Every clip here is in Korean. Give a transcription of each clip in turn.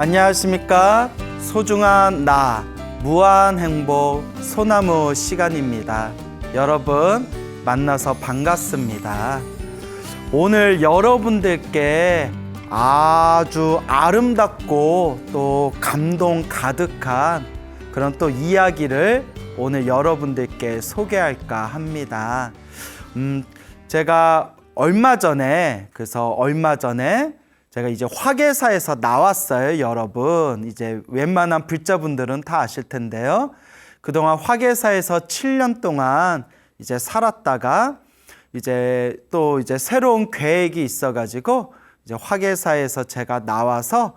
안녕하십니까. 소중한 나 무한행복 소나무 시간입니다. 여러분 만나서 반갑습니다. 오늘 여러분들께 아주 아름답고 또 감동 가득한 그런 또 이야기를 오늘 여러분들께 소개할까 합니다. 제가 얼마 전에 제가 이제 화계사에서 나왔어요, 여러분. 이제 웬만한 불자분들은 다 아실 텐데요. 그동안 화계사에서 7년 동안 이제 살았다가 이제 새로운 계획이 있어가지고 이제 화계사에서 제가 나와서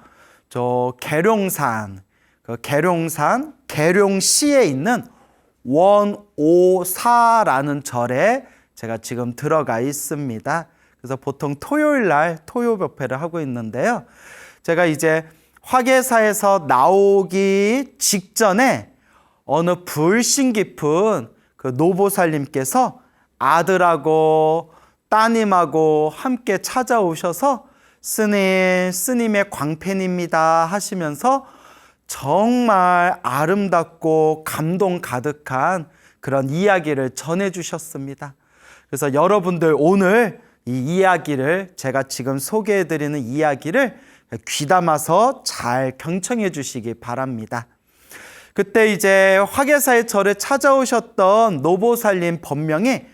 저 계룡산, 계룡시에 있는 원오사라는 절에 제가 지금 들어가 있습니다. 그래서 보통 토요일 날 토요법회를 하고 있는데요. 제가 이제 화계사에서 나오기 직전에 어느 불신 깊은 그 노보살님께서 아들하고 따님하고 함께 찾아오셔서 스님의 광팬입니다 하시면서 정말 아름답고 감동 가득한 그런 이야기를 전해주셨습니다. 그래서 여러분들 오늘 이 이야기를 제가 지금 소개해드리는 이야기를 귀담아서 잘 경청해 주시기 바랍니다. 그때 이제 화계사의 절에 찾아오셨던 노보살님 법명이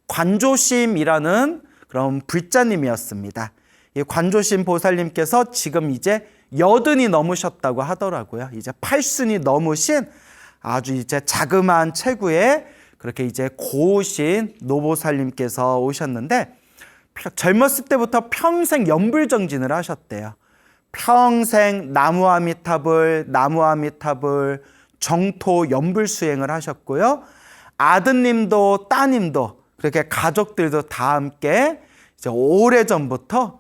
관조심이라는 그런 불자님이었습니다. 이 관조심 보살님께서 지금 이제 80이 넘으셨다고 하더라고요. 이제 8순이 넘으신 아주 이제 자그마한 체구의 그렇게 이제 고우신 노보살님께서 오셨는데 젊었을 때부터 평생 연불정진을 하셨대요. 평생 나무아미타불 정토 연불수행을 하셨고요. 아드님도 따님도 그렇게 가족들도 다 함께 이제 오래전부터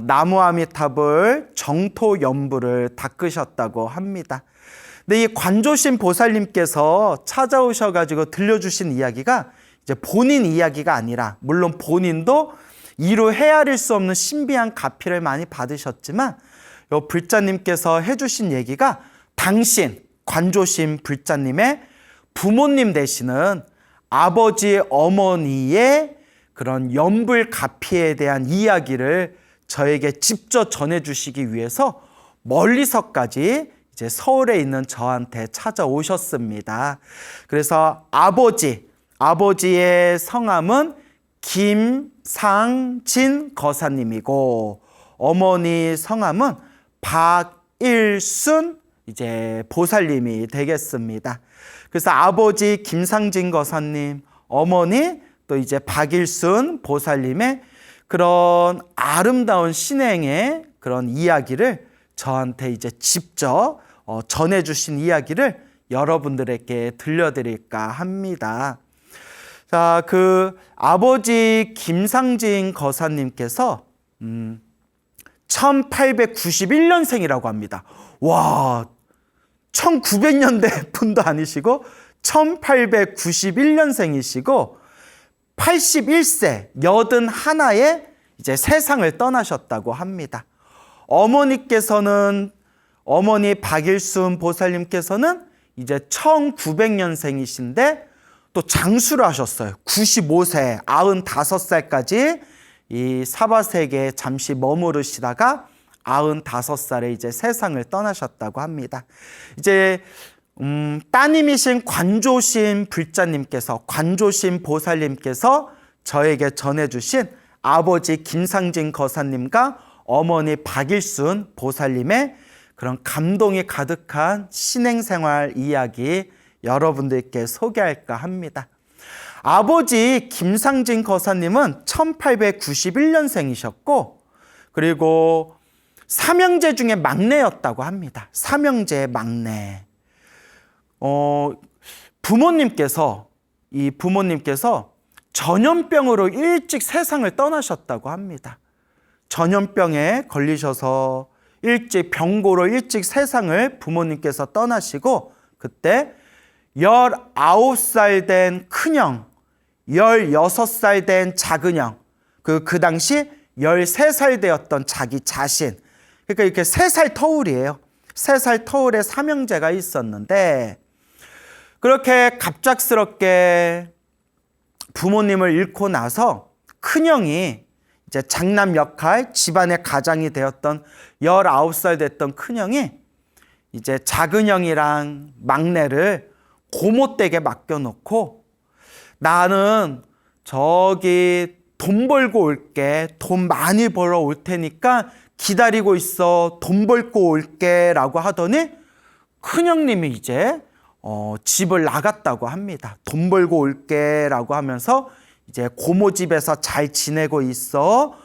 나무아미타불 정토 연불을 닦으셨다고 합니다. 근데 이 관조심 보살님께서 찾아오셔가지고 들려주신 이야기가 이제 본인 이야기가 아니라, 물론 본인도 이루 헤아릴 수 없는 신비한 가피를 많이 받으셨지만 이 불자님께서 해주신 얘기가 당신 관조심 불자님의 부모님 되시는 아버지 어머니의 그런 연불 가피에 대한 이야기를 저에게 직접 전해주시기 위해서 멀리서까지 이제 서울에 있는 저한테 찾아오셨습니다. 그래서 아버지의 성함은 김상진 거사님이고 어머니 성함은 박일순 이제 보살님이 되겠습니다. 그래서 아버지 김상진 거사님, 어머니 또 이제 박일순 보살님의 그런 아름다운 신행의 그런 이야기를 저한테 이제 직접 전해주신 이야기를 여러분들에게 들려드릴까 합니다. 자, 그 아버지 김상진 거사님께서 1891년생이라고 합니다. 와, 1900년대 분도 아니시고 1891년생이시고 81세 81에 이제 세상을 떠나셨다고 합니다. 어머니 박일순 보살님께서는 이제 1900년생이신데 또 장수를 하셨어요. 95세, 95살까지 이 사바세계에 잠시 머무르시다가 95살에 이제 세상을 떠나셨다고 합니다. 이제 따님이신 관조심 불자님께서, 관조심 보살님께서 저에게 전해주신 아버지 김상진 거사님과 어머니 박일순 보살님의 그런 감동이 가득한 신행생활 이야기 여러분들께 소개할까 합니다. 아버지 김상진 거사님은 1891년생이셨고 그리고 삼형제 중에 막내였다고 합니다. 삼형제의 막내. 부모님께서 전염병으로 일찍 세상을 떠나셨다고 합니다. 전염병에 걸리셔서 병고로 일찍 세상을 부모님께서 떠나시고 그때 19살 된 큰형, 16살 된 작은형, 그 당시 13살 되었던 자기 자신, 그러니까 이렇게 3살 터울이에요. 3살 터울에 삼형제가 있었는데 그렇게 갑작스럽게 부모님을 잃고 나서 큰형이 이제 장남 역할, 집안의 가장이 되었던 19살 됐던 큰형이 이제 작은형이랑 막내를 고모댁에 맡겨놓고 나는 저기 돈 벌고 올게, 돈 많이 벌어 올 테니까 기다리고 있어, 돈 벌고 올게 라고 하더니 큰형님이 이제 집을 나갔다고 합니다. 돈 벌고 올게 라고 하면서 이제 고모 집에서 잘 지내고 있어.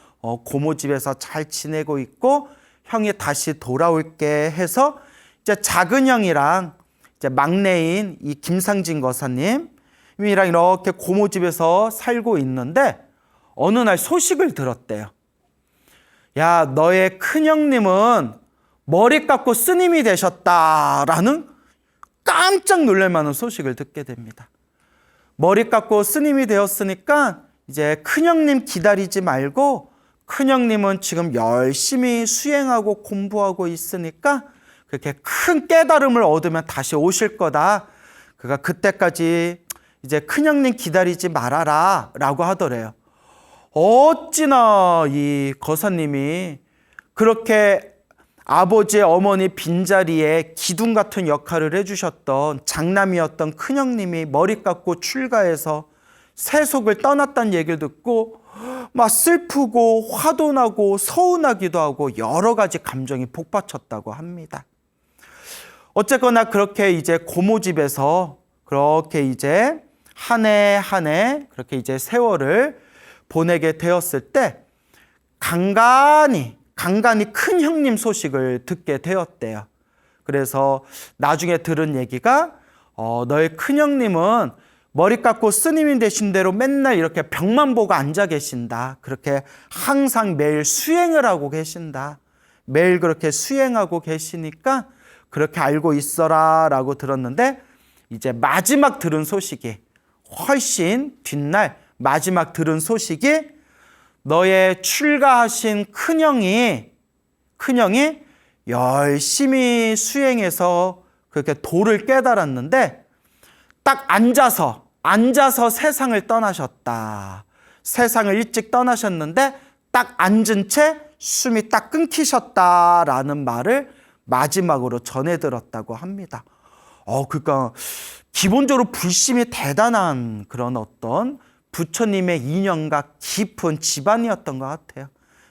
고모 집에서 잘 지내고 있고 형이 다시 돌아올게 해서 이제 작은 형이랑 이제 막내인 이 김상진 거사님이랑 이렇게 고모 집에서 살고 있는데 어느 날 소식을 들었대요. 야, 너의 큰형님은 머리 깎고 스님이 되셨다라는 깜짝 놀랄 만한 소식을 듣게 됩니다. 머리 깎고 스님이 되었으니까 이제 큰형님 기다리지 말고 큰형님은 지금 열심히 수행하고 공부하고 있으니까 그렇게 큰 깨달음을 얻으면 다시 오실 거다. 그가 그때까지 이제 큰형님 기다리지 말아라 라고 하더래요. 어찌나 이 거사님이 그렇게 아버지의 어머니 빈자리에 기둥 같은 역할을 해주셨던 장남이었던 큰형님이 머리 깎고 출가해서 세속을 떠났다는 얘기를 듣고 막 슬프고 화도 나고 서운하기도 하고 여러 가지 감정이 복받쳤다고 합니다. 어쨌거나 그렇게 이제 고모 집에서 그렇게 이제 한 해 한 해 그렇게 이제 세월을 보내게 되었을 때 간간히 큰 형님 소식을 듣게 되었대요. 그래서 나중에 들은 얘기가 너의 큰 형님은 머리 깎고 스님이 되신 대로 맨날 이렇게 벽만 보고 앉아 계신다. 그렇게 항상 매일 수행을 하고 계신다. 매일 그렇게 수행하고 계시니까 그렇게 알고 있어라 라고 들었는데 이제 마지막 들은 소식이 훨씬 뒷날 마지막 들은 소식이 너의 출가하신 큰형이 열심히 수행해서 그렇게 도를 깨달았는데 딱 앉아서 세상을 떠나셨다. 세상을 일찍 떠나셨는데 딱 앉은 채 숨이 딱 끊기셨다라는 말을 마지막으로 전해 들었다고 합니다. 그러니까 기본적으로 불심이 대단한 그런 어떤 부처님의 인연과 깊은 집안이었던 것 같아요.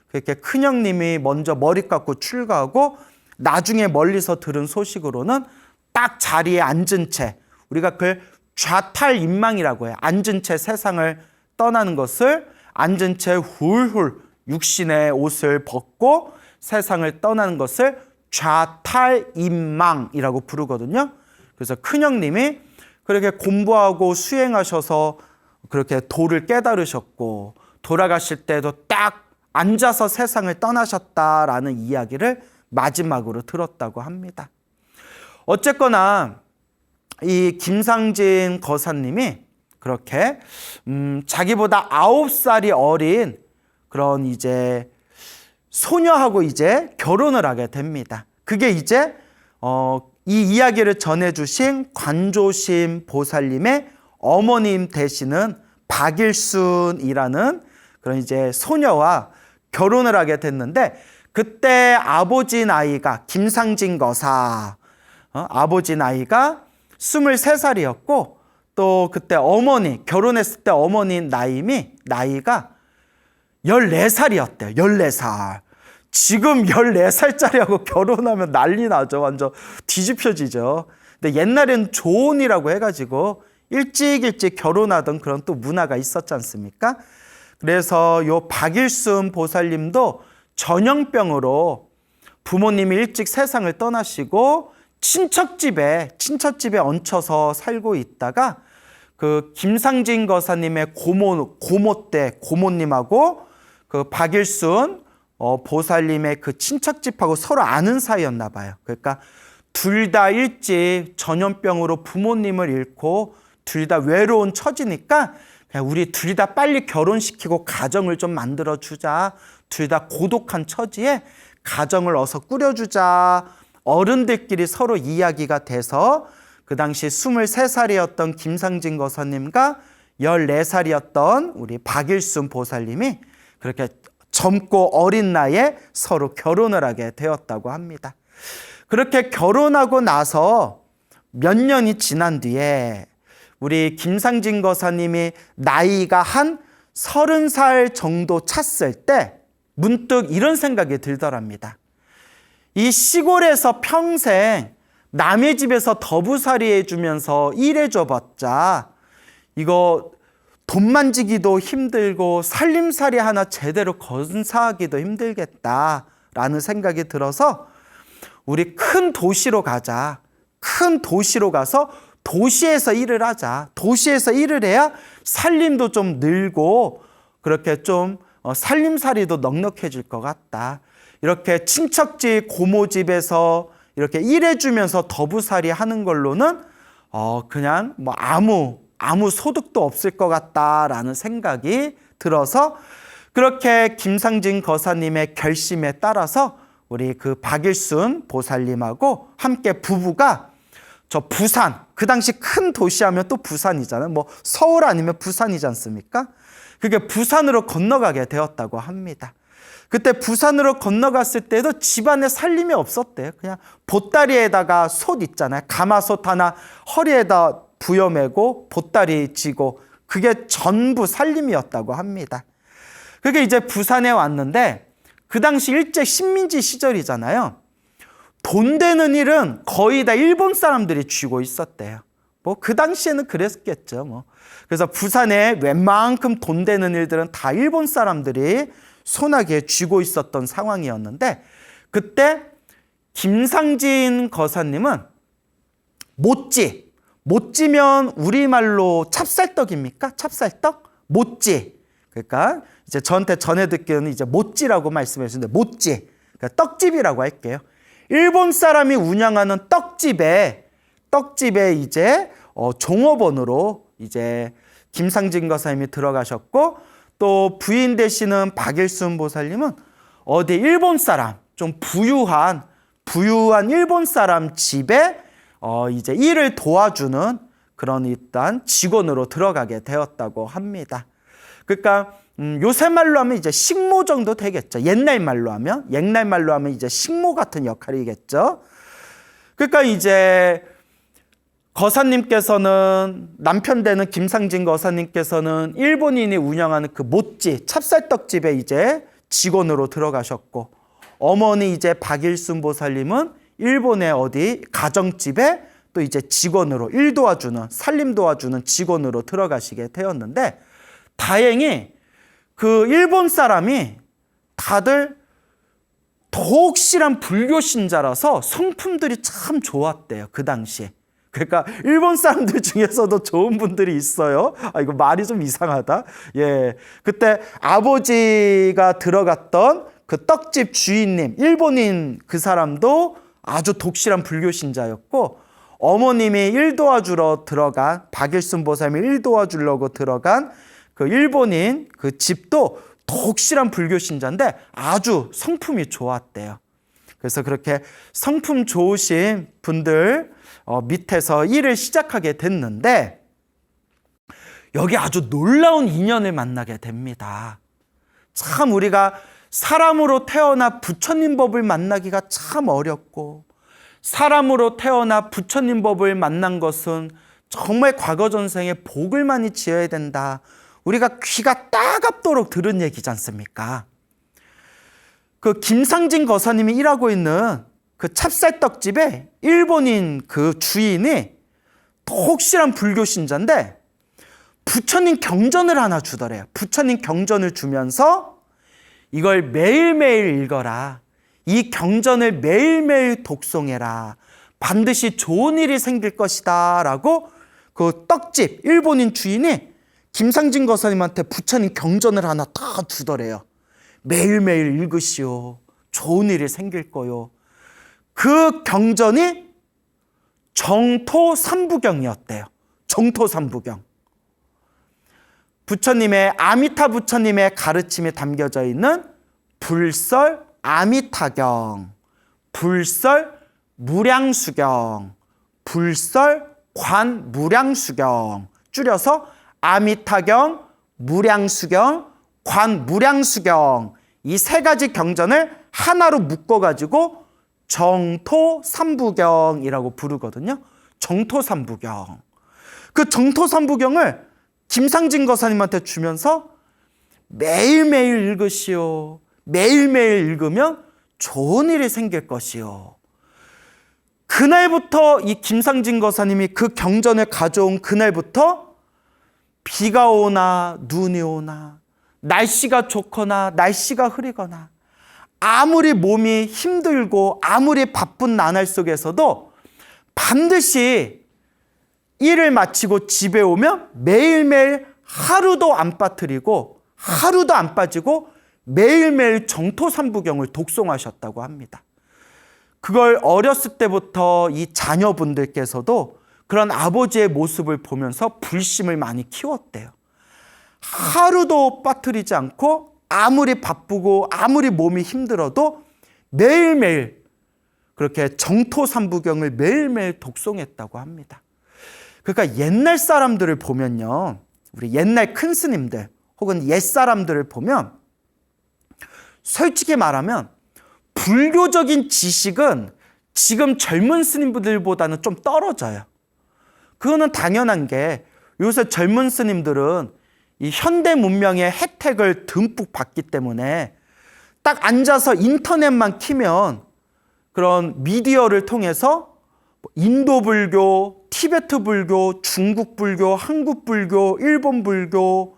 그렇게 큰형님이 먼저 머리 깎고 출가하고 나중에 멀리서 들은 소식으로는 딱 자리에 앉은 채 우리가 그걸 좌탈인망이라고 해요. 앉은 채 세상을 떠나는 것을 앉은 채 훌훌 육신의 옷을 벗고 세상을 떠나는 것을 좌탈인망이라고 부르거든요. 그래서 큰형님이 그렇게 공부하고 수행하셔서 그렇게 도를 깨달으셨고 돌아가실 때도 딱 앉아서 세상을 떠나셨다라는 이야기를 마지막으로 들었다고 합니다. 어쨌거나 이 김상진 거사님이 그렇게 자기보다 9살이 어린 그런 이제 소녀하고 이제 결혼을 하게 됩니다. 그게 이제 이 이야기를 전해주신 관조심 보살님의 어머님 되시는 박일순이라는 그런 이제 소녀와 결혼을 하게 됐는데 그때 아버지 나이가 김상진 거사 아버지 나이가 23살이었고 또 그때 어머니 결혼했을 때 어머니 나이가 14살이었대요. 14살. 지금 14살짜리하고 결혼하면 난리 나죠. 완전 뒤집혀지죠. 근데 옛날엔 조혼이라고 해가지고 일찍 결혼하던 그런 또 문화가 있었지 않습니까? 그래서 요 박일순 보살님도 전염병으로 부모님이 일찍 세상을 떠나시고 친척집에 얹혀서 살고 있다가 그 김상진 거사님의 고모님하고 그 박일순 보살님의 그 친척집하고 서로 아는 사이였나 봐요. 그러니까 둘 다 일찍 전염병으로 부모님을 잃고 둘 다 외로운 처지니까 그냥 우리 둘이 다 빨리 결혼시키고 가정을 좀 만들어주자. 둘 다 고독한 처지에 가정을 어서 꾸려주자. 어른들끼리 서로 이야기가 돼서 그 당시 23살이었던 김상진 거사님과 14살이었던 우리 박일순 보살님이 그렇게 젊고 어린 나이에 서로 결혼을 하게 되었다고 합니다. 그렇게 결혼하고 나서 몇 년이 지난 뒤에 우리 김상진 거사님이 나이가 한 30살 정도 찼을 때 문득 이런 생각이 들더랍니다. 이 시골에서 평생 남의 집에서 더부살이 해주면서 일해줘봤자 이거 돈 만지기도 힘들고 살림살이 하나 제대로 건사하기도 힘들겠다라는 생각이 들어서 우리 큰 도시로 가자. 큰 도시로 가서 도시에서 일을 하자. 도시에서 일을 해야 살림도 좀 늘고 그렇게 좀 살림살이도 넉넉해질 것 같다. 이렇게 친척집 고모집에서 이렇게 일해주면서 더부살이 하는 걸로는 그냥 뭐 아무 소득도 없을 것 같다라는 생각이 들어서 그렇게 김상진 거사님의 결심에 따라서 우리 그 박일순 보살님하고 함께 부부가 저 부산, 그 당시 큰 도시 하면 또 부산이잖아요. 뭐 서울 아니면 부산이지 않습니까? 그게 부산으로 건너가게 되었다고 합니다. 그때 부산으로 건너갔을 때도 집안에 살림이 없었대요. 그냥 보따리에다가 솥 있잖아요. 가마솥 하나 허리에다 부여매고 보따리 지고 그게 전부 살림이었다고 합니다. 그게 이제 부산에 왔는데 그 당시 일제 식민지 시절이잖아요. 돈 되는 일은 거의 다 일본 사람들이 쥐고 있었대요. 뭐 그 당시에는 그랬겠죠. 뭐. 그래서 부산에 웬만큼 돈 되는 일들은 다 일본 사람들이 손아귀에 쥐고 있었던 상황이었는데 그때 김상진 거사님은 못지면 우리말로 찹쌀떡입니까? 찹쌀떡? 못지. 그러니까 이제 저한테 전해 듣기로는 이제 못지라고 말씀해 주시는데 못지. 그러니까 떡집이라고 할게요. 일본 사람이 운영하는 떡집에 이제 종업원으로 이제 김상진 거사님이 들어가셨고 또 부인 되시는 박일순 보살님은 어디 일본 사람 좀 부유한 일본 사람 집에 이제 일을 도와주는 그런 일단 직원으로 들어가게 되었다고 합니다. 그러니까 요새 말로 하면 이제 식모 정도 되겠죠. 옛날 말로 하면 이제 식모 같은 역할이겠죠. 그러니까 이제 거사님께서는 남편 되는 김상진 거사님께서는 일본인이 운영하는 그 못지 찹쌀떡집에 이제 직원으로 들어가셨고 어머니 이제 박일순 보살님은 일본의 어디 가정집에 또 이제 직원으로 일 도와주는 살림 도와주는 직원으로 들어가시게 되었는데 다행히 그 일본 사람이 다들 독실한 불교 신자라서 성품들이 참 좋았대요. 그 당시에. 그러니까 일본 사람들 중에서도 좋은 분들이 있어요. 이거 말이 좀 이상하다. 예, 그때 아버지가 들어갔던 그 떡집 주인님, 일본인 그 사람도 아주 독실한 불교 신자였고 어머님이 일 도와주러 들어간 박일순 보살님이 일 도와주려고 들어간 그 일본인 그 집도 독실한 불교 신자인데 아주 성품이 좋았대요. 그래서 그렇게 성품 좋으신 분들 밑에서 일을 시작하게 됐는데 여기 아주 놀라운 인연을 만나게 됩니다. 참 우리가 사람으로 태어나 부처님 법을 만나기가 참 어렵고 사람으로 태어나 부처님 법을 만난 것은 정말 과거 전생에 복을 많이 지어야 된다. 우리가 귀가 따갑도록 들은 얘기지 않습니까? 그 김상진 거사님이 일하고 있는 그 찹쌀떡집에 일본인 그 주인이 혹실한 불교 신자인데 부처님 경전을 하나 주더래요. 부처님 경전을 주면서 이걸 매일매일 읽어라. 이 경전을 매일매일 독송해라. 반드시 좋은 일이 생길 것이다. 라고 그 떡집 일본인 주인이 김상진 거사님한테 부처님 경전을 하나 다 주더래요. 매일매일 읽으시오. 좋은 일이 생길 거요. 그 경전이 정토 삼부경이었대요. 정토 삼부경. 부처님의 아미타 부처님의 가르침이 담겨져 있는 불설 아미타경, 불설 무량수경, 불설 관무량수경, 줄여서 아미타경, 무량수경, 관무량수경, 이 세 가지 경전을 하나로 묶어가지고 정토삼부경이라고 부르거든요. 정토삼부경. 그 정토삼부경을 김상진 거사님한테 주면서 매일매일 읽으시오. 매일매일 읽으면 좋은 일이 생길 것이요. 그날부터 이 김상진 거사님이 그 경전을 가져온 그날부터 비가 오나 눈이 오나 날씨가 좋거나 날씨가 흐리거나 아무리 몸이 힘들고 아무리 바쁜 나날 속에서도 반드시 일을 마치고 집에 오면 매일매일 하루도 안 빠뜨리고 하루도 안 빠지고 매일매일 정토삼부경을 독송하셨다고 합니다. 그걸 어렸을 때부터 이 자녀분들께서도 그런 아버지의 모습을 보면서 불심을 많이 키웠대요. 하루도 빠뜨리지 않고 아무리 바쁘고 아무리 몸이 힘들어도 매일매일 그렇게 정토삼부경을 매일매일 독송했다고 합니다. 그러니까 옛날 사람들을 보면요, 우리 옛날 큰 스님들 혹은 옛 사람들을 보면 솔직히 말하면 불교적인 지식은 지금 젊은 스님들보다는 좀 떨어져요. 그거는 당연한 게 요새 젊은 스님들은 이 현대 문명의 혜택을 듬뿍 받기 때문에 딱 앉아서 인터넷만 키면 그런 미디어를 통해서 인도 불교, 티베트 불교, 중국 불교, 한국 불교, 일본 불교,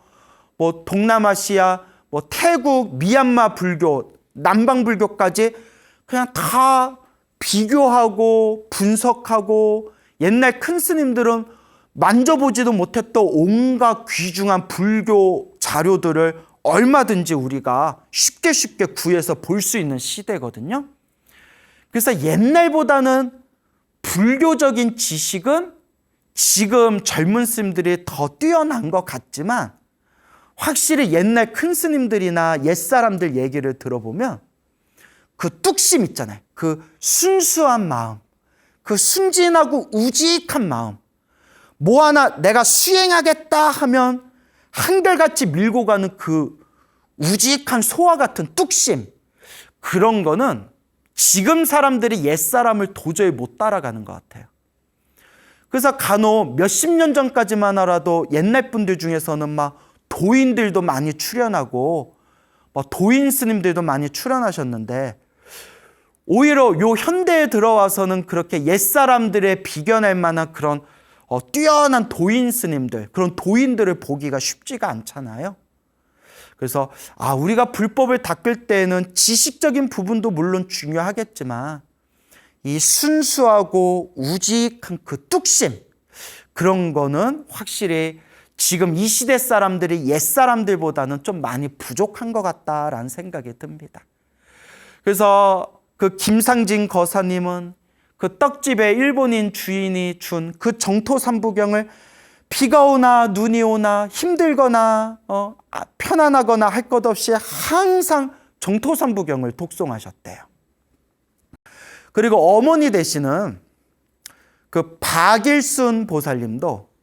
동남아시아, 태국, 미얀마 불교, 남방 불교까지 그냥 다 비교하고 분석하고 옛날 큰 스님들은 만져보지도 못했던 온갖 귀중한 불교 자료들을 얼마든지 우리가 쉽게 구해서 볼 수 있는 시대거든요. 그래서 옛날보다는 불교적인 지식은 지금 젊은 스님들이 더 뛰어난 것 같지만 확실히 옛날 큰 스님들이나 옛사람들 얘기를 들어보면 그 뚝심 있잖아요. 그 순수한 마음, 그 순진하고 우직한 마음, 뭐 하나 내가 수행하겠다 하면 한결같이 밀고 가는 그 우직한 소와 같은 뚝심, 그런 거는 지금 사람들이 옛사람을 도저히 못 따라가는 것 같아요. 그래서 간혹 몇십 년 전까지만 하라도 옛날 분들 중에서는 막 도인들도 많이 출연하고 도인 스님들도 많이 출연하셨는데 오히려 요 현대에 들어와서는 그렇게 옛사람들의 비견할 만한 그런 뛰어난 도인 스님들, 그런 도인들을 보기가 쉽지가 않잖아요. 그래서 우리가 불법을 닦을 때에는 지식적인 부분도 물론 중요하겠지만 이 순수하고 우직한 그 뚝심, 그런 거는 확실히 지금 이 시대 사람들이 옛 사람들보다는 좀 많이 부족한 것 같다라는 생각이 듭니다. 그래서 그 김상진 거사님은 그 떡집에 일본인 주인이 준 그 정토삼부경을 비가 오나 눈이 오나 힘들거나 편안하거나 할 것 없이 항상 정토삼부경을 독송하셨대요. 그리고 어머니 되시는 그 박일순 보살님도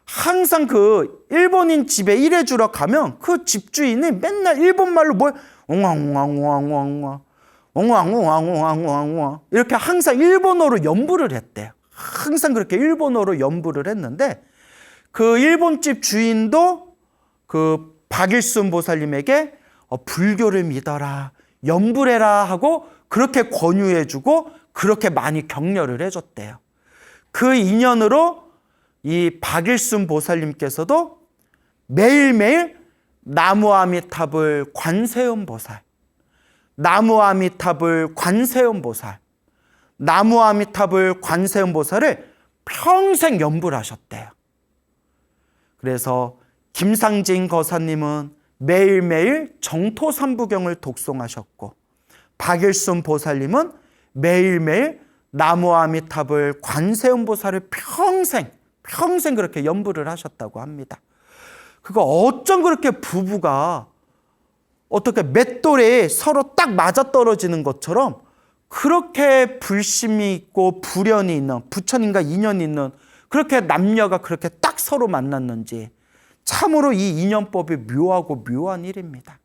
항상 그 일본인 집에 일해주러 가면 그 집주인이 맨날 일본말로 옹왕옹왕옹왕옹왕 옹왕옹왕옹왕옹왕 이렇게 항상 일본어로 연부를 했대요. 항상 그렇게 일본어로 연부를 했는데 그 일본집 주인도 그 박일순 보살님에게 불교를 믿어라, 연불해라 하고 그렇게 권유해주고 그렇게 많이 격려를 해줬대요. 그 인연으로 이 박일순 보살님께서도 매일매일 나무아미탑을 관세음보살, 나무아미탑을 관세음보살, 나무아미탑을 관세음보살을 평생 연불 하셨대요. 그래서 김상진 거사님은 매일매일 정토삼부경을 독송하셨고 박일순 보살님은 매일매일 나무아미탑을 관세음보살을 평생 그렇게 연불을 하셨다고 합니다. 그거 어쩜 그렇게 부부가 어떻게 맷돌이 서로 딱 맞아떨어지는 것처럼 그렇게 불심이 있고 불연이 있는, 부처님과 인연이 있는 그렇게 남녀가 그렇게 딱 서로 만났는지, 참으로 이 인연법이 묘하고 묘한 일입니다.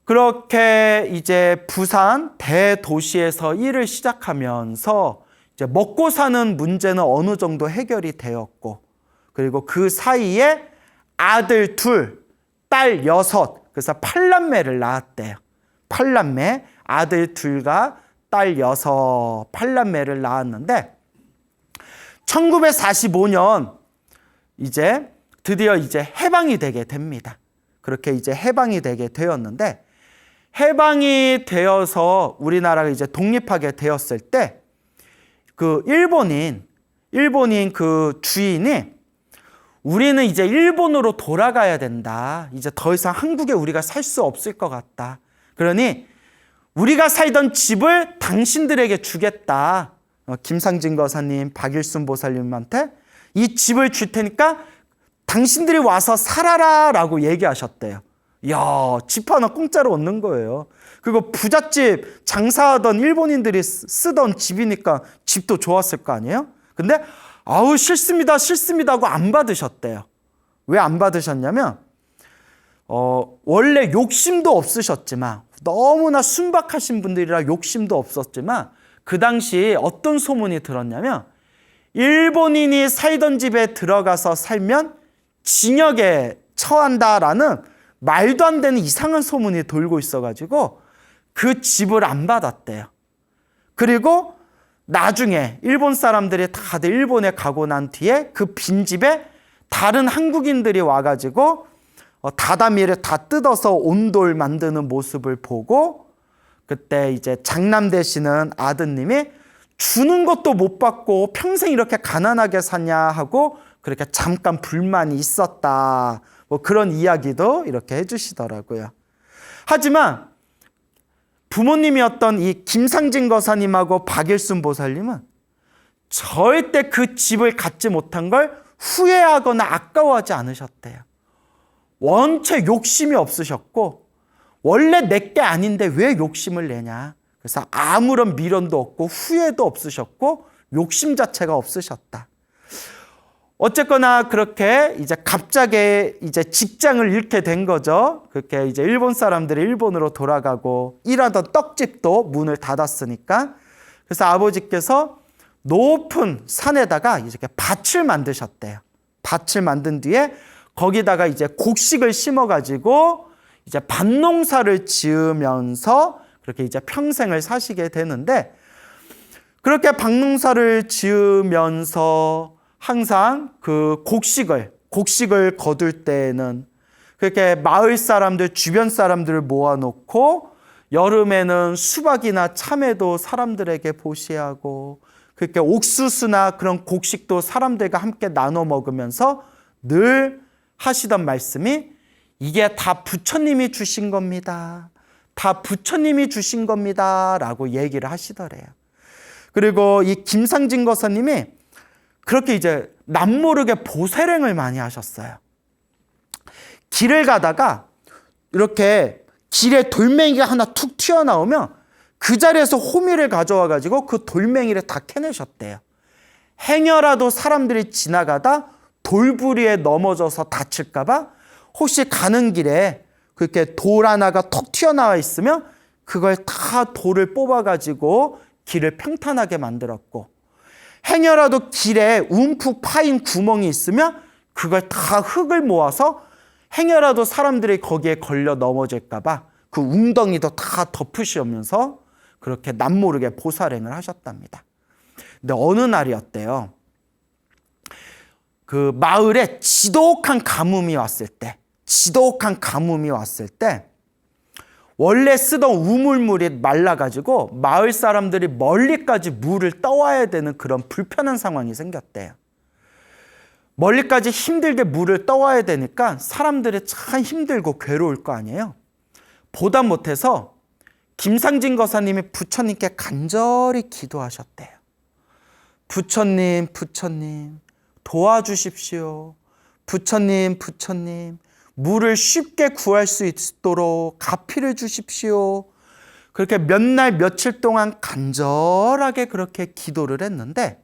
그렇게 이제 부산 대도시에서 일을 시작하면서 이제 먹고 사는 문제는 어느 정도 해결이 되었고, 그리고 그 사이에 아들 2, 딸 6, 그래서 8남매를 낳았대요. 8남매, 아들 2과 딸 6, 8남매를 낳았는데 1945년 이제 드디어 이제 해방이 되게 됩니다. 그렇게 이제 해방이 되게 되었는데, 해방이 되어서 우리나라가 이제 독립하게 되었을 때 그 일본인 그 주인이 우리는 이제 일본으로 돌아가야 된다. 이제 더 이상 한국에 우리가 살 수 없을 것 같다. 그러니 우리가 살던 집을 당신들에게 주겠다. 김상진 거사님, 박일순 보살님한테 이 집을 줄 테니까 당신들이 와서 살아라 라고 얘기하셨대요. 이야, 집 하나 공짜로 얻는 거예요. 그리고 부잣집 장사하던 일본인들이 쓰던 집이니까 집도 좋았을 거 아니에요? 근데 아우 싫습니다 하고 안 받으셨대요. 왜 안 받으셨냐면 원래 욕심도 없으셨지만, 너무나 순박하신 분들이라 욕심도 없었지만, 그 당시 어떤 소문이 들었냐면 일본인이 살던 집에 들어가서 살면 징역에 처한다라는 말도 안 되는 이상한 소문이 돌고 있어가지고 그 집을 안 받았대요. 그리고 나중에 일본 사람들이 다들 일본에 가고 난 뒤에 그 빈집에 다른 한국인들이 와가지고 다다미를 다 뜯어서 온돌 만드는 모습을 보고, 그때 이제 장남되시는 아드님이 주는 것도 못 받고 평생 이렇게 가난하게 사냐 하고 그렇게 잠깐 불만이 있었다. 뭐 그런 이야기도 이렇게 해주시더라고요. 하지만 부모님이었던 이 김상진 거사님하고 박일순 보살님은 절대 그 집을 갖지 못한 걸 후회하거나 아까워하지 않으셨대요. 원체 욕심이 없으셨고, 원래 내게 아닌데 왜 욕심을 내냐. 그래서 아무런 미련도 없고 후회도 없으셨고 욕심 자체가 없으셨다. 어쨌거나 그렇게 이제 갑자기 이제 직장을 잃게 된 거죠. 그렇게 이제 일본 사람들이 일본으로 돌아가고 일하던 떡집도 문을 닫았으니까. 그래서 아버지께서 높은 산에다가 이렇게 밭을 만드셨대요. 밭을 만든 뒤에 거기다가 이제 곡식을 심어가지고 이제 밭농사를 지으면서 그렇게 이제 평생을 사시게 되는데, 그렇게 밭농사를 지으면서 항상 그 곡식을 거둘 때에는 그렇게 마을 사람들, 주변 사람들을 모아놓고 여름에는 수박이나 참외도 사람들에게 보시하고, 그렇게 옥수수나 그런 곡식도 사람들과 함께 나눠 먹으면서 늘 하시던 말씀이 이게 다 부처님이 주신 겁니다. 다 부처님이 주신 겁니다. 라고 얘기를 하시더래요. 그리고 이 김상진 거사님이 그렇게 이제 남모르게 보살행을 많이 하셨어요. 길을 가다가 이렇게 길에 돌멩이가 하나 툭 튀어나오면 그 자리에서 호미를 가져와가지고 그 돌멩이를 다 캐내셨대요. 행여라도 사람들이 지나가다 돌부리에 넘어져서 다칠까봐 혹시 가는 길에 그렇게 돌 하나가 톡 튀어나와 있으면 그걸 다 돌을 뽑아가지고 길을 평탄하게 만들었고, 행여라도 길에 움푹 파인 구멍이 있으면 그걸 다 흙을 모아서 행여라도 사람들이 거기에 걸려 넘어질까봐 그 웅덩이도 다 덮으시면서 그렇게 남모르게 보살행을 하셨답니다. 근데 어느 날이었대요. 그 마을에 지독한 가뭄이 왔을 때 원래 쓰던 우물물이 말라가지고 마을 사람들이 멀리까지 물을 떠와야 되는 그런 불편한 상황이 생겼대요. 멀리까지 힘들게 물을 떠와야 되니까 사람들이 참 힘들고 괴로울 거 아니에요. 보다 못해서 김상진 거사님이 부처님께 간절히 기도하셨대요. 부처님 도와주십시오. 부처님 물을 쉽게 구할 수 있도록 가피를 주십시오. 그렇게 몇 날 며칠 동안 간절하게 그렇게 기도를 했는데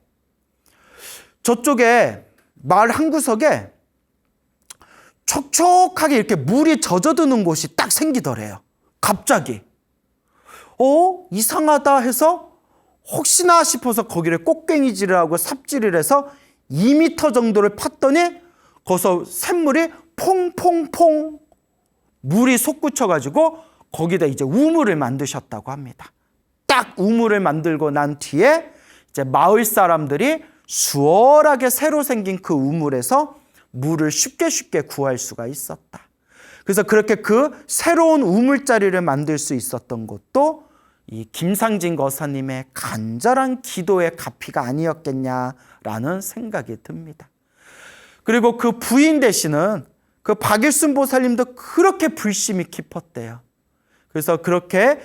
저쪽에 마을 한 구석에 촉촉하게 이렇게 물이 젖어드는 곳이 딱 생기더래요. 갑자기. 이상하다 해서 혹시나 싶어서 거기를 꽃갱이질을 하고 삽질을 해서 2m 정도를 팠더니 거기서 샘물이 퐁퐁퐁 물이 솟구쳐가지고 거기다 이제 우물을 만드셨다고 합니다. 딱 우물을 만들고 난 뒤에 이제 마을 사람들이 수월하게 새로 생긴 그 우물에서 물을 쉽게 구할 수가 있었다. 그래서 그렇게 그 새로운 우물자리를 만들 수 있었던 것도 이 김상진 거사님의 간절한 기도의 가피가 아니었겠냐라는 생각이 듭니다. 그리고 그 부인 되시는 그 박일순 보살님도 그렇게 불심이 깊었대요. 그래서 그렇게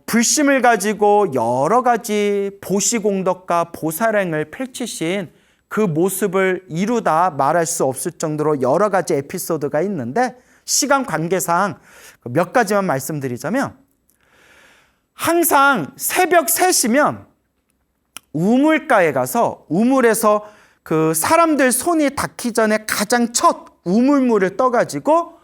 불심을 가지고 여러 가지 보시공덕과 보살행을 펼치신 그 모습을 이루다 말할 수 없을 정도로 여러 가지 에피소드가 있는데 시간 관계상 몇 가지만 말씀드리자면 항상 새벽 3시면 우물가에 가서 우물에서 그 사람들 손이 닿기 전에 가장 첫 우물물을 떠가지고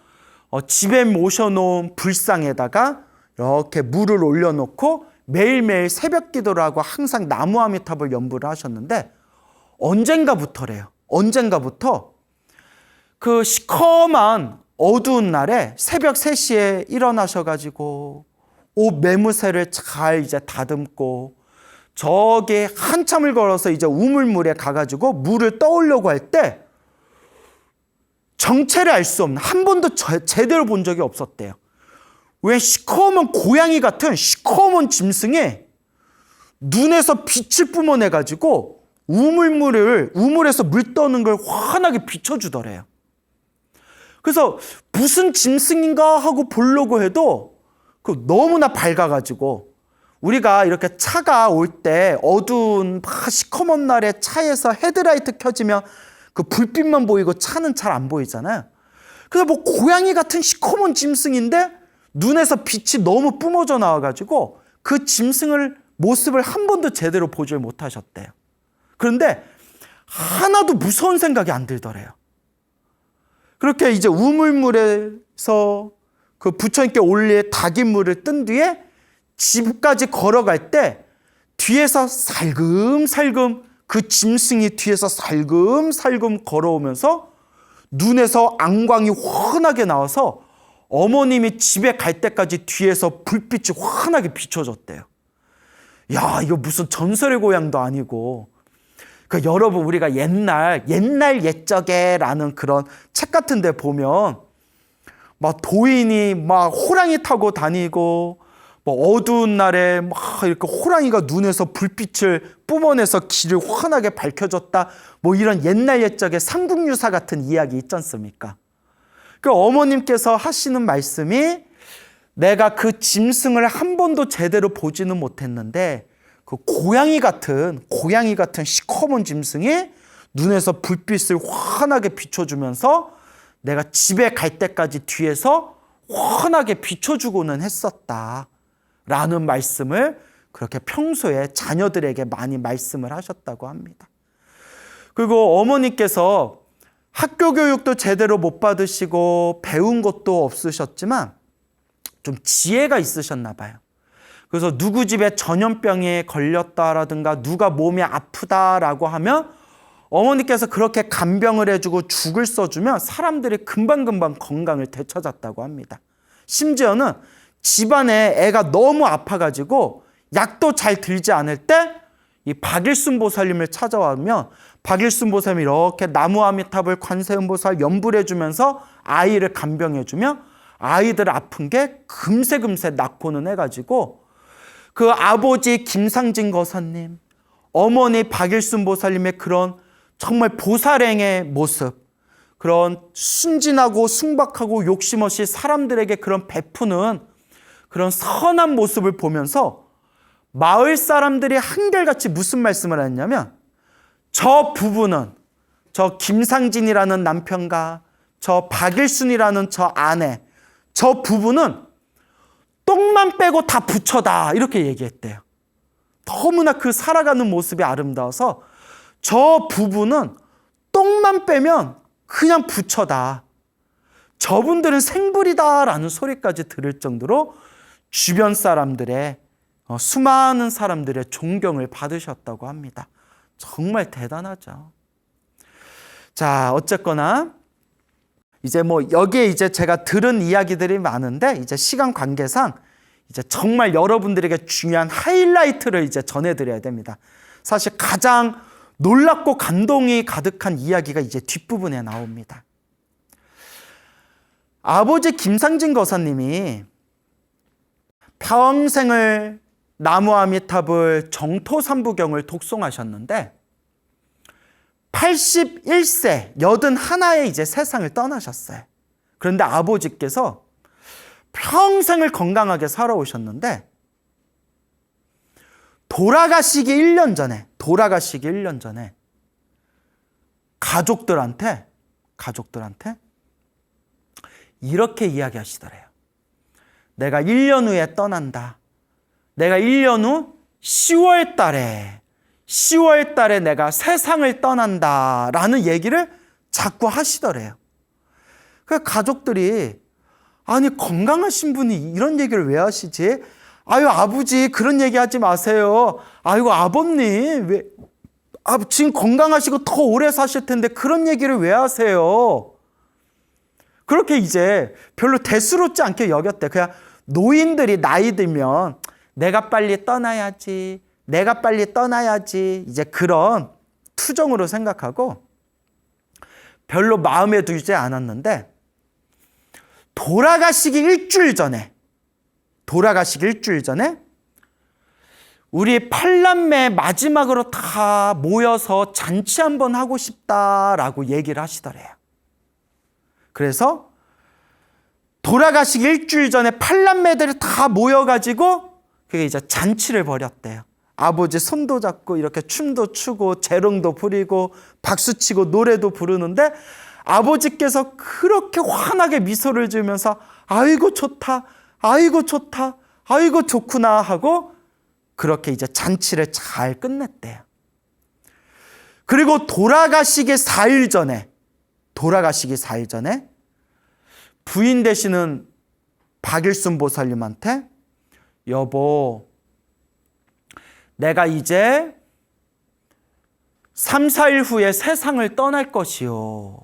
집에 모셔놓은 불상에다가 이렇게 물을 올려놓고 매일매일 새벽 기도를 하고 항상 나무 아미타불 연부를 하셨는데 언젠가부터래요. 언젠가부터 그 시커먼 어두운 날에 새벽 3시에 일어나셔가지고 옷 매무새를 잘 이제 다듬고 저기 한참을 걸어서 이제 우물물에 가가지고 물을 떠오려고 할 때 정체를 알 수 없는, 한 번도 제대로 본 적이 없었대요. 왜 시커먼 고양이 같은 시커먼 짐승이 눈에서 빛을 뿜어내가지고 우물에서 물 떠는 걸 환하게 비춰주더래요. 그래서 무슨 짐승인가 하고 보려고 해도 너무나 밝아가지고 우리가 이렇게 차가 올 때 어두운 시커먼 날에 차에서 헤드라이트 켜지면 그 불빛만 보이고 차는 잘 안 보이잖아요. 그래서 뭐 고양이 같은 시커먼 짐승인데 눈에서 빛이 너무 뿜어져 나와가지고 그 짐승을 모습을 한 번도 제대로 보질 못하셨대요. 그런데 하나도 무서운 생각이 안 들더래요. 그렇게 이제 우물물에서 그 부처님께 올릴 닭인물을 뜬 뒤에 집까지 걸어갈 때 뒤에서 살금살금 그 짐승이 뒤에서 살금살금 걸어오면서 눈에서 안광이 환하게 나와서 어머님이 집에 갈 때까지 뒤에서 불빛이 환하게 비춰졌대요. 야, 이거 무슨 전설의 고향도 아니고. 그러니까 여러분 우리가 옛날 옛적에라는 그런 책 같은 데 보면 막 도인이 막 호랑이 타고 다니고 뭐 어두운 날에 막 이렇게 호랑이가 눈에서 불빛을 뿜어내서 길을 환하게 밝혀줬다. 뭐 이런 옛적의 삼국유사 같은 이야기 있지 않습니까? 그 어머님께서 하시는 말씀이 내가 그 짐승을 한 번도 제대로 보지는 못했는데 그 고양이 같은 시커먼 짐승이 눈에서 불빛을 환하게 비춰주면서 내가 집에 갈 때까지 뒤에서 환하게 비춰주고는 했었다. 라는 말씀을 그렇게 평소에 자녀들에게 많이 말씀을 하셨다고 합니다. 그리고 어머니께서 학교 교육도 제대로 못 받으시고 배운 것도 없으셨지만 좀 지혜가 있으셨나 봐요. 그래서 누구 집에 전염병에 걸렸다라든가 누가 몸이 아프다라고 하면 어머니께서 그렇게 간병을 해주고 죽을 써주면 사람들이 금방금방 건강을 되찾았다고 합니다. 심지어는 집안에 애가 너무 아파가지고 약도 잘 들지 않을 때 이 박일순 보살님을 찾아오면 박일순 보살님이 이렇게 나무 아미타불 관세음 보살 연불 해주면서 아이를 간병해주면 아이들 아픈 게 금세 낫고는 해가지고 그 아버지 김상진 거사님, 어머니 박일순 보살님의 그런 정말 보살행의 모습, 그런 순진하고 순박하고 욕심 없이 사람들에게 그런 베푸는 그런 선한 모습을 보면서 마을 사람들이 한결같이 무슨 말씀을 했냐면 저 부부는 저 김상진이라는 남편과 저 박일순이라는 저 아내, 저 부부는 똥만 빼고 다 부처다 이렇게 얘기했대요. 너무나 그 살아가는 모습이 아름다워서 저 부부는 똥만 빼면 그냥 부처다. 저분들은 생불이다라는 소리까지 들을 정도로 주변 사람들의 수많은 사람들의 존경을 받으셨다고 합니다. 정말 대단하죠. 자, 어쨌거나 이제 여기에 이제 제가 들은 이야기들이 많은데 이제 시간 관계상 이제 정말 여러분들에게 중요한 하이라이트를 이제 전해드려야 됩니다. 사실 가장 놀랍고 감동이 가득한 이야기가 이제 뒷부분에 나옵니다. 아버지 김상진 거사님이 평생을 나무아미탑을 정토삼부경을 독송하셨는데 81세 81에 이제 세상을 떠나셨어요. 그런데 아버지께서 평생을 건강하게 살아오셨는데 돌아가시기 1년 전에 가족들한테 이렇게 이야기하시더래요. 내가 1년 후에 떠난다. 내가 1년 후 10월 달에 내가 세상을 떠난다 라는 얘기를 자꾸 하시더래요. 그 가족들이 아니 건강하신 분이 이런 얘기를 왜 하시지? 아유 아버지 그런 얘기 하지 마세요. 아이고 아버님 왜 지금 건강하시고 더 오래 사실 텐데 그런 얘기를 왜 하세요? 그렇게 이제 별로 대수롭지 않게 여겼대. 그냥 노인들이 나이 들면 내가 빨리 떠나야지 이제 그런 투정으로 생각하고 별로 마음에 두지 않았는데 돌아가시기 일주일 전에 우리 8남매 마지막으로 다 모여서 잔치 한번 하고 싶다라고 얘기를 하시더래요. 그래서 돌아가시기 일주일 전에 8남매들이 다 모여가지고 그게 이제 잔치를 벌였대요. 아버지 손도 잡고 이렇게 춤도 추고 재롱도 부리고 박수치고 노래도 부르는데 아버지께서 그렇게 환하게 미소를 지으면서 아이고 좋다 아이고 좋구나 하고 그렇게 이제 잔치를 잘 끝냈대요. 그리고 돌아가시기 4일 전에 부인 되시는 박일순 보살님한테 여보 내가 이제 3, 4일 후에 세상을 떠날 것이요.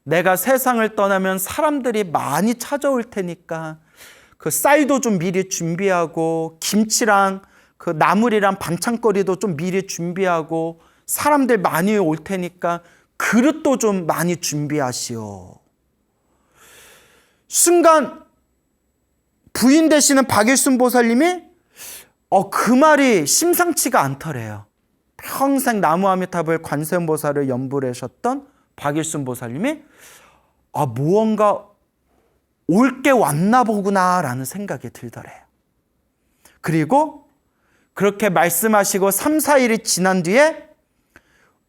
내가 세상을 떠나면 사람들이 많이 찾아올 테니까 그 쌀도 좀 미리 준비하고 김치랑 그 나물이랑 반찬거리도 좀 미리 준비하고 사람들 많이 올 테니까 그릇도 좀 많이 준비하시오. 순간 부인 되시는 박일순 보살님이 그 말이 심상치가 않더래요. 평생 나무아미탑을 관세음보살을 연불 하셨던 박일순 보살님이 무언가 올 게 왔나 보구나라는 생각이 들더래요. 그리고 그렇게 말씀하시고 3, 4일이 지난 뒤에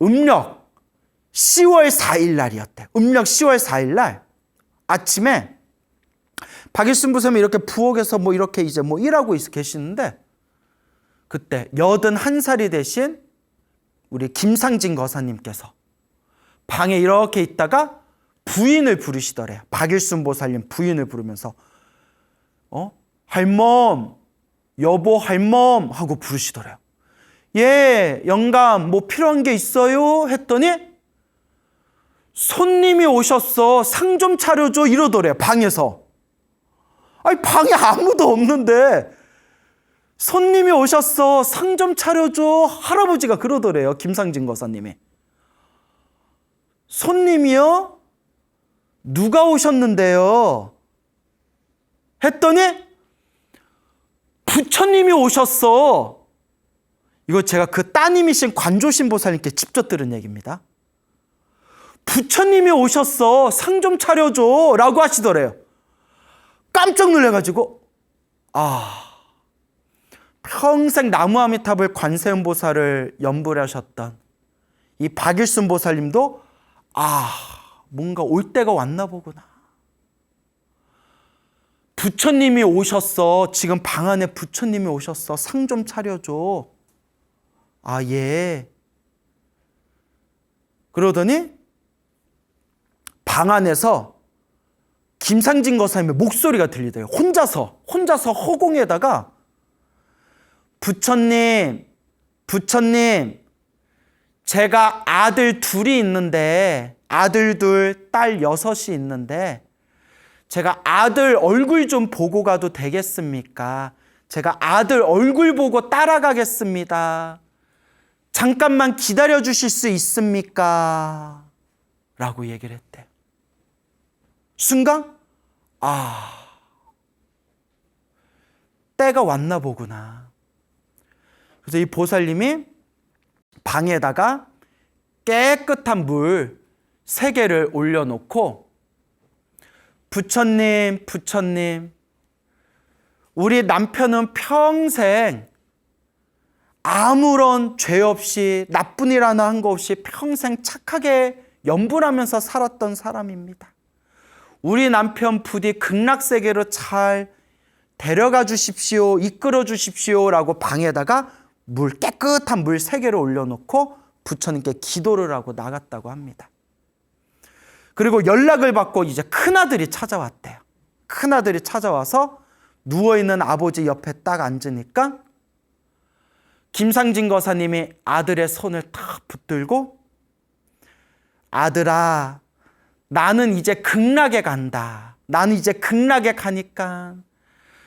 음력 10월 4일 날이었대. 음력 10월 4일 날 아침에 박일순 보살님이 이렇게 부엌에서 이렇게 이제 일하고 계시는데 그때 81살이 되신 우리 김상진 거사님께서 방에 이렇게 있다가 부인을 부르시더래요. 박일순 보살님 부인을 부르면서 할멈, 여보 할멈 하고 부르시더래요. 예, 영감 필요한 게 있어요? 했더니 손님이 오셨어. 상 좀 차려줘 이러더래요. 방에서. 아니 방에 아무도 없는데 손님이 오셨어. 상 좀 차려줘. 할아버지가 그러더래요. 김상진 거사님이. 손님이요? 누가 오셨는데요? 했더니 부처님이 오셨어. 이거 제가 그 따님이신 관조신 보살님께 직접 들은 얘기입니다. 부처님이 오셨어. 상 좀 차려줘 라고 하시더래요. 깜짝 놀라가지고 평생 나무아미탑을 관세음보살을 연불하셨던 이 박일순 보살님도 뭔가 올 때가 왔나 보구나. 부처님이 오셨어. 지금 방 안에 부처님이 오셨어. 상 좀 차려줘. 아, 예. 그러더니 방 안에서 김상진 거사님의 목소리가 들리대요. 혼자서 허공에다가 부처님, 제가 아들 둘이 있는데, 아들 둘, 딸 6이 있는데, 제가 아들 얼굴 좀 보고 가도 되겠습니까? 제가 아들 얼굴 보고 따라가겠습니다. 잠깐만 기다려 주실 수 있습니까? 라고 얘기를 했대요. 순간, 때가 왔나 보구나. 그래서 이 보살님이 방에다가 깨끗한 물 3개를 올려놓고, 부처님, 우리 남편은 평생 아무런 죄 없이, 나쁜 일 하나 한 거 없이 평생 착하게 염불하면서 살았던 사람입니다. 우리 남편 부디 극락세계로 잘 데려가 주십시오, 이끌어 주십시오 라고 방에다가 깨끗한 물 3개를 올려놓고 부처님께 기도를 하고 나갔다고 합니다. 그리고 연락을 받고 이제 큰아들이 찾아왔대요. 큰아들이 찾아와서 누워있는 아버지 옆에 딱 앉으니까 김상진 거사님이 아들의 손을 탁 붙들고, 아들아, 나는 이제 극락에 간다. 나는 이제 극락에 가니까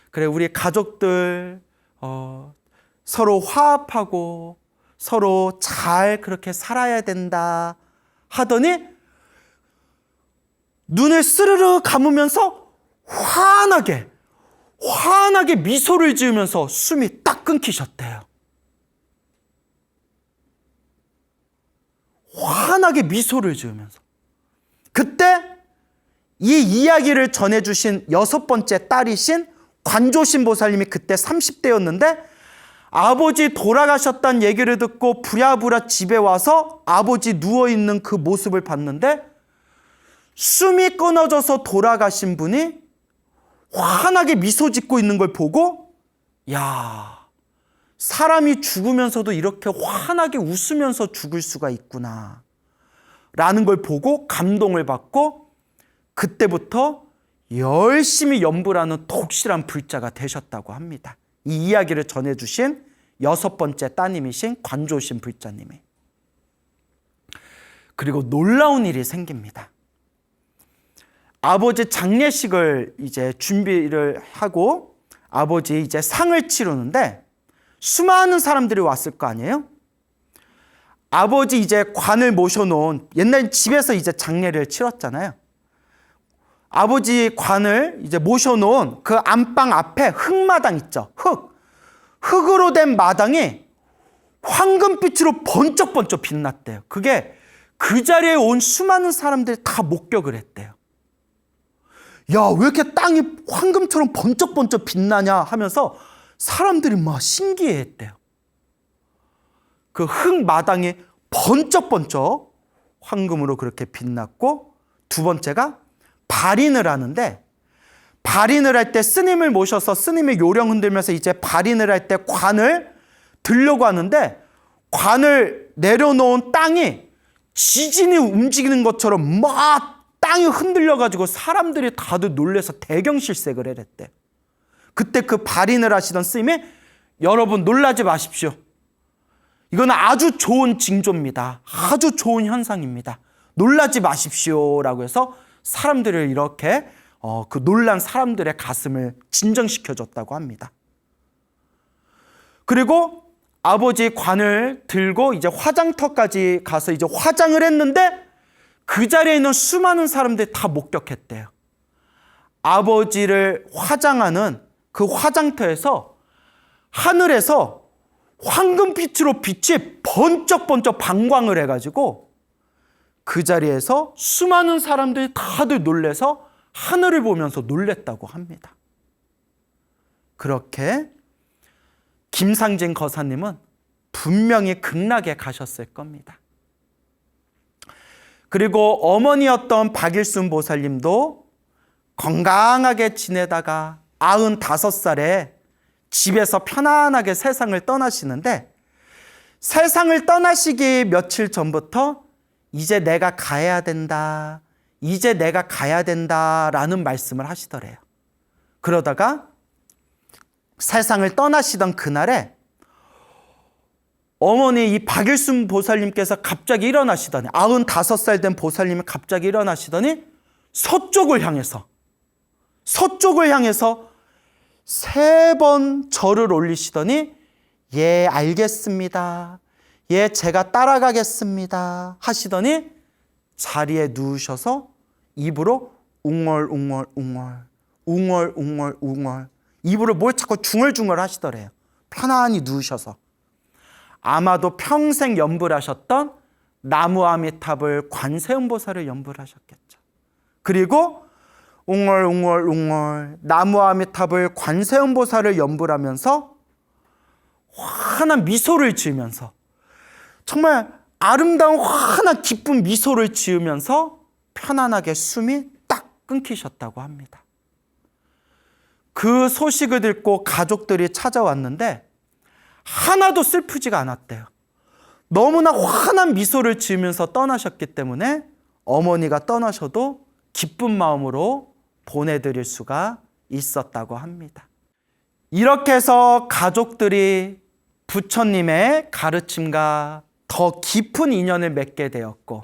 그래, 우리 가족들 서로 화합하고 서로 잘 그렇게 살아야 된다 하더니 눈을 스르르 감으면서 환하게 미소를 지으면서 숨이 딱 끊기셨대요. 환하게 미소를 지으면서. 그때 이 이야기를 전해주신 6번째 딸이신 관조신 보살님이 그때 30대였는데 아버지 돌아가셨다는 얘기를 듣고 부랴부랴 집에 와서 아버지 누워있는 그 모습을 봤는데 숨이 끊어져서 돌아가신 분이 환하게 미소 짓고 있는 걸 보고, 야, 사람이 죽으면서도 이렇게 환하게 웃으면서 죽을 수가 있구나 라는 걸 보고 감동을 받고 그때부터 열심히 염불하는 독실한 불자가 되셨다고 합니다. 이 이야기를 전해주신 6번째 따님이신 관조신 불자님이. 그리고 놀라운 일이 생깁니다. 아버지 장례식을 이제 준비를 하고 아버지 이제 상을 치르는데 수많은 사람들이 왔을 거 아니에요? 아버지 이제 관을 모셔놓은, 옛날 집에서 이제 장례를 치렀잖아요. 아버지 관을 이제 모셔놓은 그 안방 앞에 흙마당 있죠. 흙으로 된 마당이 황금빛으로 번쩍번쩍 빛났대요. 그게 그 자리에 온 수많은 사람들이 다 목격을 했대요. 야, 왜 이렇게 땅이 황금처럼 번쩍번쩍 빛나냐 하면서 사람들이 막 신기해했대요. 그 흙마당이 번쩍번쩍 황금으로 그렇게 빛났고, 2번째가 발인을 하는데, 발인을 할 때 스님을 모셔서 스님이 요령 흔들면서 이제 발인을 할 때 관을 들려고 하는데, 관을 내려놓은 땅이 지진이 움직이는 것처럼 막 땅이 흔들려가지고 사람들이 다들 놀래서 대경실색을 해랬대. 그때 그 발인을 하시던 스님이, 여러분 놀라지 마십시오. 이건 아주 좋은 징조입니다. 아주 좋은 현상입니다. 놀라지 마십시오 라고 해서 사람들을 이렇게 그 놀란 사람들의 가슴을 진정시켜줬다고 합니다. 그리고 아버지 관을 들고 이제 화장터까지 가서 이제 화장을 했는데 그 자리에 있는 수많은 사람들이 다 목격했대요. 아버지를 화장하는 그 화장터에서 하늘에서 황금빛으로 빛이 번쩍번쩍 방광을 해가지고 그 자리에서 수많은 사람들이 다들 놀래서 하늘을 보면서 놀랬다고 합니다. 그렇게 김상진 거사님은 분명히 극락에 가셨을 겁니다. 그리고 어머니였던 박일순 보살님도 건강하게 지내다가 95살에 집에서 편안하게 세상을 떠나시는데, 세상을 떠나시기 며칠 전부터 이제 내가 가야 된다, 이제 내가 가야 된다라는 말씀을 하시더래요. 그러다가 세상을 떠나시던 그날에 어머니 이 박일순 보살님께서 갑자기 일어나시더니, 95살 된 보살님이 갑자기 일어나시더니 서쪽을 향해서 3번 절을 올리시더니, 예, 알겠습니다, 예, 제가 따라가겠습니다 하시더니 자리에 누우셔서 입으로 웅얼웅얼 입으로 뭘 자꾸 중얼중얼 하시더래요. 편안히 누우셔서. 아마도 평생 염불하셨던 나무아미탑을 관세음보살을 염불하셨겠죠. 그리고 웅얼 나무아미탑을 관세음보살을 염불하면서 환한 미소를 지으면서, 정말 아름다운 환한 기쁜 미소를 지으면서 편안하게 숨이 딱 끊기셨다고 합니다. 그 소식을 듣고 가족들이 찾아왔는데 하나도 슬프지가 않았대요. 너무나 환한 미소를 지으면서 떠나셨기 때문에 어머니가 떠나셔도 기쁜 마음으로 보내드릴 수가 있었다고 합니다. 이렇게 해서 가족들이 부처님의 가르침과 더 깊은 인연을 맺게 되었고,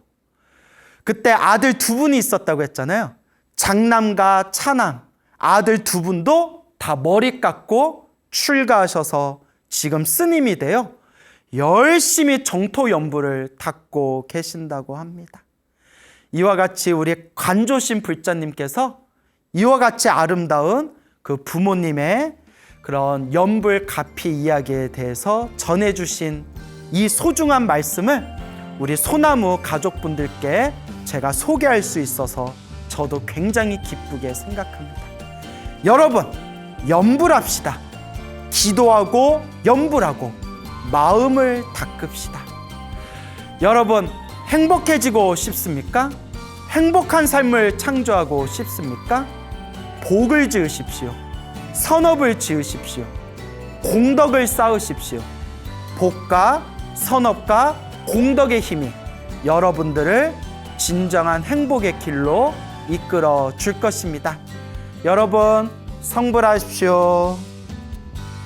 그때 아들 2분이 있었다고 했잖아요. 장남과 차남, 아들 2분도 다 머리 깎고 출가하셔서 지금 스님이 되어 열심히 정토 연불을 닦고 계신다고 합니다. 이와 같이 우리 관조신 불자님께서 이와 같이 아름다운 그 부모님의 그런 연불 가피 이야기에 대해서 전해주신 이 소중한 말씀을 우리 소나무 가족분들께 제가 소개할 수 있어서 저도 굉장히 기쁘게 생각합니다. 여러분, 연불합시다. 기도하고 연불하고 마음을 닦읍시다. 여러분, 행복해지고 싶습니까? 행복한 삶을 창조하고 싶습니까? 복을 지으십시오. 선업을 지으십시오. 공덕을 쌓으십시오. 복과 선업과 공덕의 힘이 여러분들을 진정한 행복의 길로 이끌어 줄 것입니다. 여러분, 성불하십시오.